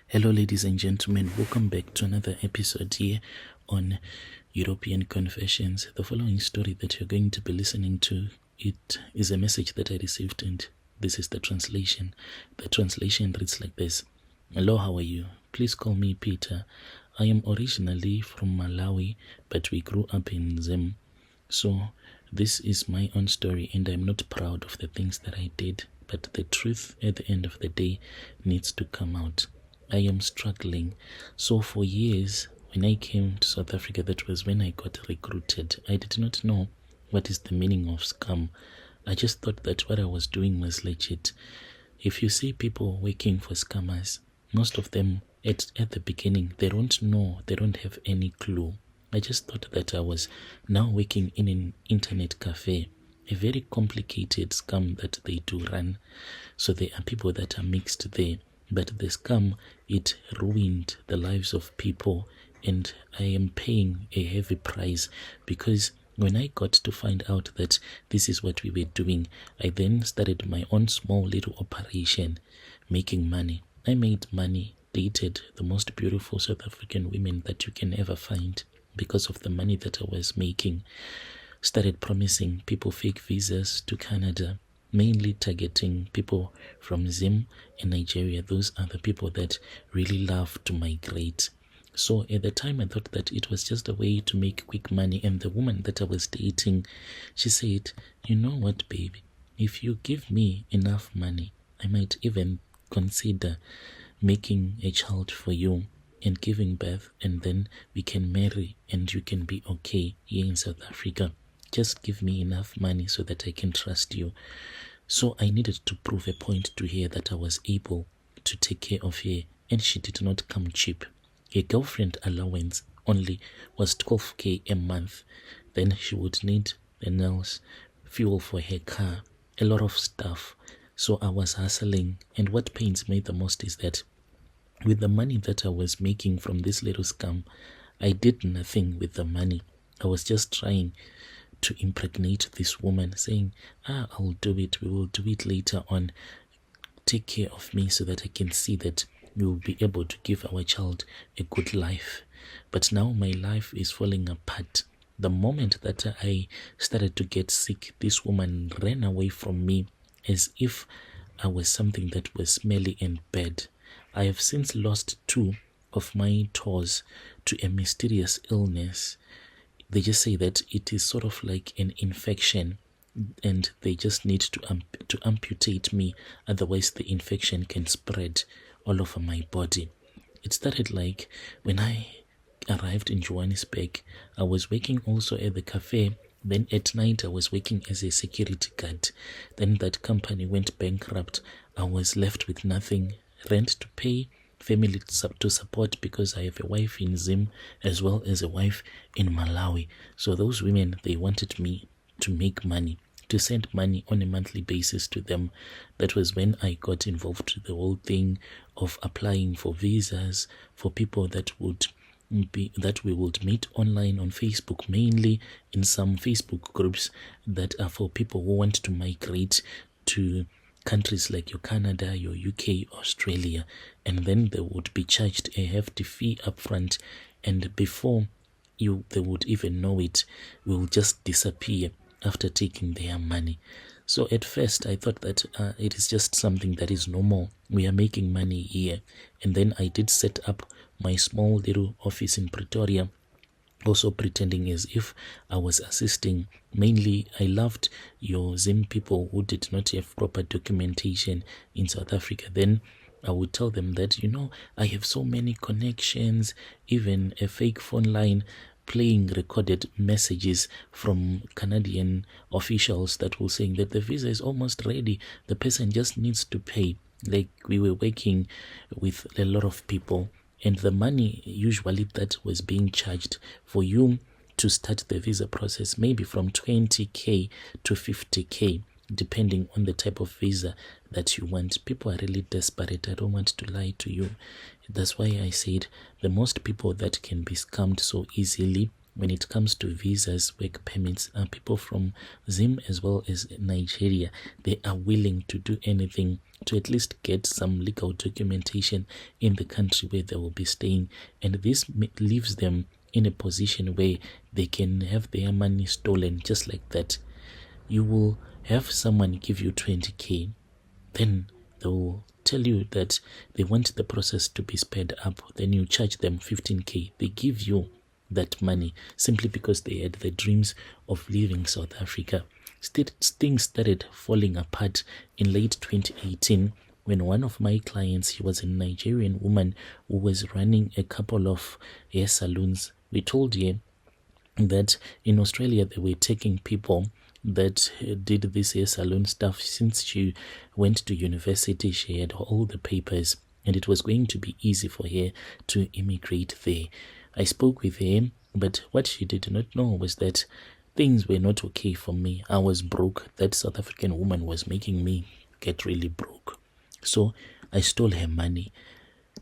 Hello, ladies and gentlemen. Welcome back to another episode here on European Confessions. The following story that you're going to be listening to, it is a message that I received, and this is the translation. The translation reads like this. Hello, how are you? Please call me Peter. I am originally from Malawi, but we grew up in Zim. So this is my own story, and I'm not proud of the things that I did, but the truth at the end of the day needs to come out. I am struggling. So for years, when I came to South Africa, that was when I got recruited. I did not know what is the meaning of scam. I just thought that what I was doing was legit. If you see people working for scammers, most of them at the beginning, they don't know, they don't have any clue. I just thought that I was now working in an internet cafe, a very complicated scam that they do run. So there are people that are mixed there. But the scam, it ruined the lives of people, and I am paying a heavy price because when I got to find out that this is what we were doing, I then started my own small little operation, making money. I made money, dated the most beautiful South African women that you can ever find because of the money that I was making. Started promising people fake visas to Canada, mainly targeting people from Zim and Nigeria. Those are the people that really love to migrate. So at the time I thought that it was just a way to make quick money, and the woman that I was dating, she said, you know what, baby, if you give me enough money, I might even consider making a child for you and giving birth, and then we can marry and you can be okay here in South Africa. Just give me enough money so that I can trust you. So I needed to prove a point to her that I was able to take care of her, and she did not come cheap. Her girlfriend allowance only was 12k a month. Then she would need the nails, fuel for her car, a lot of stuff. So I was hustling, and what pains me the most is that with the money that I was making from this little scam, I did nothing with the money. I was just trying to impregnate this woman, saying, I'll do it, we will do it later on, take care of me so that I can see that we will be able to give our child a good life. But now my life is falling apart. The moment that I started to get sick, this woman ran away from me as if I was something that was smelly and bad. I have since lost 2 of my toes to a mysterious illness. They just say that it is sort of like an infection, and they just need to amputate me, otherwise the infection can spread all over my body. It started like when I arrived in Johannesburg. I was working also at the cafe. Then at night I was working as a security guard. Then that company went bankrupt. I was left with nothing, rent to pay, family to support, because I have a wife in Zim as well as a wife in Malawi. So those women, they wanted me to make money, to send money on a monthly basis to them. That was when I got involved with the whole thing of applying for visas for people that we would meet online on Facebook, mainly in some Facebook groups that are for people who want to migrate to countries like your Canada, your UK, Australia, and then they would be charged a hefty fee up front, and before they would even know it, will just disappear after taking their money. So at first I thought that it is just something that is normal. We are making money here. And then I did set up my small little office in Pretoria, also pretending as if I was assisting. Mainly, I loved your Zim people who did not have proper documentation in South Africa. Then I would tell them that, I have so many connections, even a fake phone line, playing recorded messages from Canadian officials that were saying that the visa is almost ready, the person just needs to pay. Like, we were working with a lot of people, and the money usually that was being charged for you to start the visa process, maybe from 20k to 50k, depending on the type of visa that you want. People are really desperate. I don't want to lie to you. That's why I said the most people that can be scammed so easily, when it comes to visas, work permits, people from Zim as well as Nigeria, they are willing to do anything to at least get some legal documentation in the country where they will be staying. And this leaves them in a position where they can have their money stolen just like that. You will have someone give you 20k, then they will tell you that they want the process to be sped up, then you charge them 15k. They give you that money simply because they had the dreams of leaving South Africa. Things started falling apart in late 2018 when one of my clients, he was a Nigerian woman who was running a couple of hair salons. We told you that in Australia they were taking people that did this hair salon stuff. Since she went to university, she had all the papers and it was going to be easy for her to immigrate there. I spoke with her, but what she did not know was that things were not okay for me. I was broke. That South African woman was making me get really broke. So I stole her money.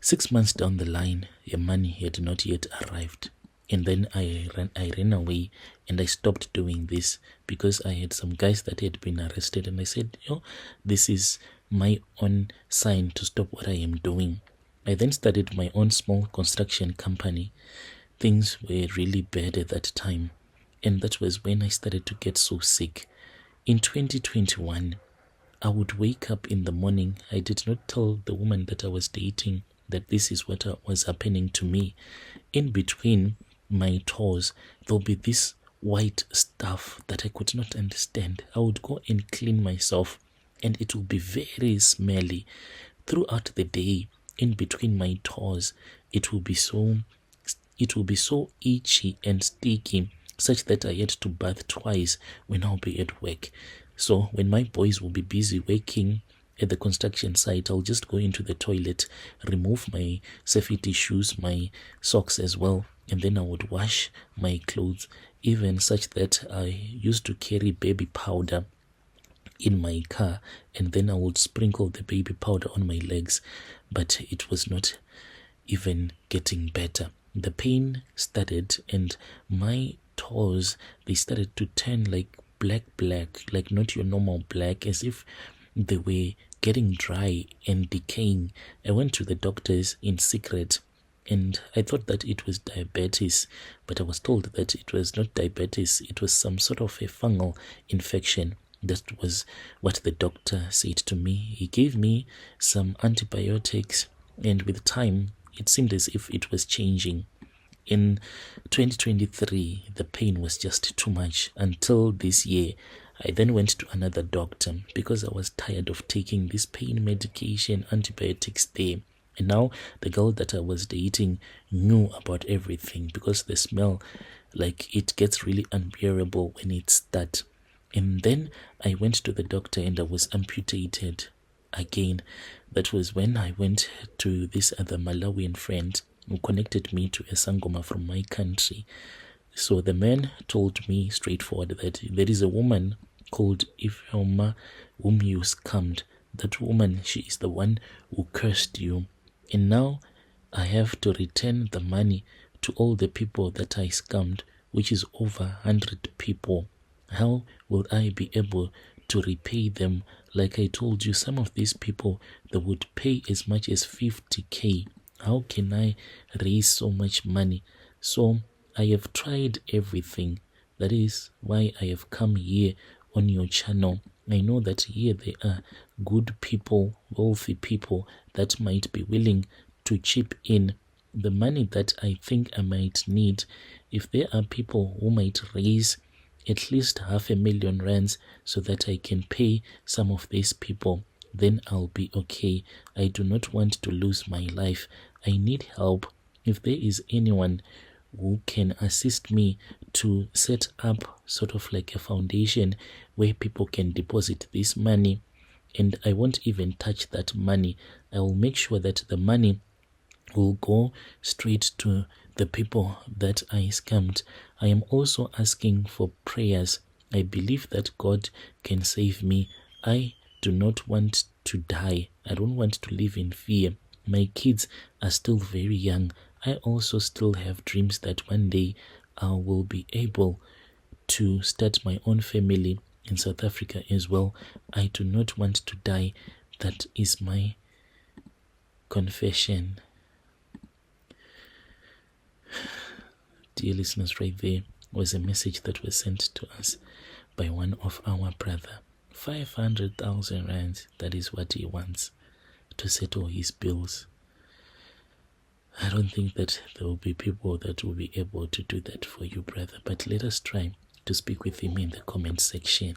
6 months down the line, her money had not yet arrived. And then I ran away and I stopped doing this because I had some guys that had been arrested, and I said, this is my own sign to stop what I am doing. I then started my own small construction company. Things were really bad at that time, and that was when I started to get so sick. In 2021, I would wake up in the morning. I did not tell the woman that I was dating that this is what was happening to me. In between my toes, there'll be this white stuff that I could not understand. I would go and clean myself and it will be very smelly. Throughout the day, in between my toes, it will be so itchy and sticky, such that I had to bath twice when I'll be at work. So when my boys will be busy working at the construction site, I'll just go into the toilet, remove my safety shoes, my socks as well, and then I would wash my clothes, even such that I used to carry baby powder in my car, and then I would sprinkle the baby powder on my legs, but it was not even getting better. The pain started, and my toes, they started to turn like black, like not your normal black, as if they were getting dry and decaying. I went to the doctors in secret, and I thought that it was diabetes, but I was told that it was not diabetes, it was some sort of a fungal infection. That was what the doctor said to me. He gave me some antibiotics, and with time, it seemed as if it was changing. In 2023, the pain was just too much until this year. I then went to another doctor because I was tired of taking this pain medication, antibiotics there. And now the girl that I was dating knew about everything because the smell, like, it gets really unbearable when it starts. And then I went to the doctor and I was amputated again. That was when I went to this other Malawian friend who connected me to a Sangoma from my country. So the man told me straightforward that there is a woman called Ifeoma whom you scammed. That woman, she is the one who cursed you. And now I have to return the money to all the people that I scammed, which is over 100 people. How will I be able to repay them? Like I told you, some of these people, they would pay as much as 50k. How can I raise so much money? So I have tried everything. That is why I have come here on your channel. I know that here there are good people, wealthy people that might be willing to chip in the money that I think I might need. If there are people who might raise at least 500,000 rands so that I can pay some of these people, then I'll be okay. I do not want to lose my life. I need help. If there is anyone who can assist me to set up sort of like a foundation where people can deposit this money, and I won't even touch that money. I will make sure that the money will go straight to the people that I scammed. I am also asking for prayers. I believe that God can save me. I do not want to die. I don't want to live in fear. My kids are still very young. I also still have dreams that one day I will be able to start my own family in South Africa as well. I do not want to die. That is my confession. Dear listeners, right there was a message that was sent to us by one of our brother. 500,000 rands, that is what he wants to settle his bills. I don't think that there will be people that will be able to do that for you, brother, but let us try to speak with him in the comment section.